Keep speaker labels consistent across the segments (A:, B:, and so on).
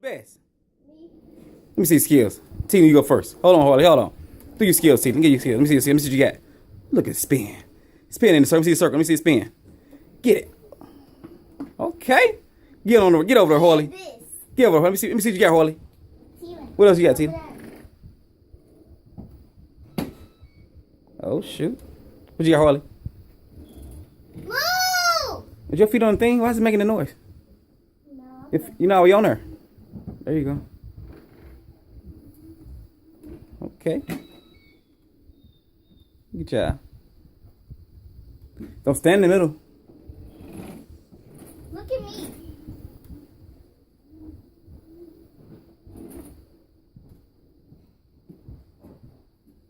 A: Best. Let me see skills. Tina, you go first. Hold on, Harley. Hold on. Do your skills, Tina. Let me get your skills. Let me see. Let me see what you got. Look at spin. Spin in the circle. Let me see the circle. Let me see the spin. Get it. Okay. Get over there, Harley. Get over there. Let me see what you got, Harley. What else you got, Tina? Oh shoot. What you got, Harley?
B: Move!
A: Is your feet on the thing? Why is it making a noise?
B: No.
A: If you know we on there. There you go. Okay. Good job. Don't stand in the middle.
B: Look at me.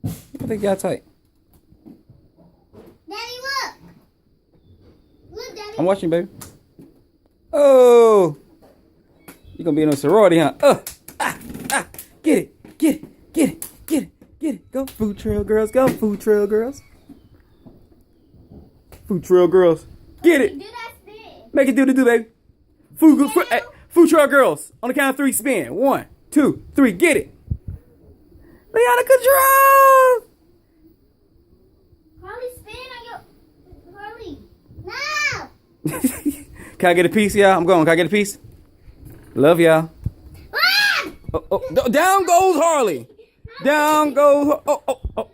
A: I think you got tight.
B: Daddy, look. Look, Daddy.
A: I'm watching, baby. Oh, you gonna be in a sorority, huh? Get it, get it, get it, get it, get it. Go food trail girls, go food trail girls. Food trail girls, get it.
B: Do that spin.
A: Make it do the do, baby. Food trail girls. On the count of 3, spin. 1, 2, 3, get it. They out of control.
B: Harley, spin on your... Harley. No!
A: Can I get a piece, y'all? I'm going. Can I get a piece? Love y'all.
B: Ah!
A: Oh, down goes Harley. Down goes. Oh.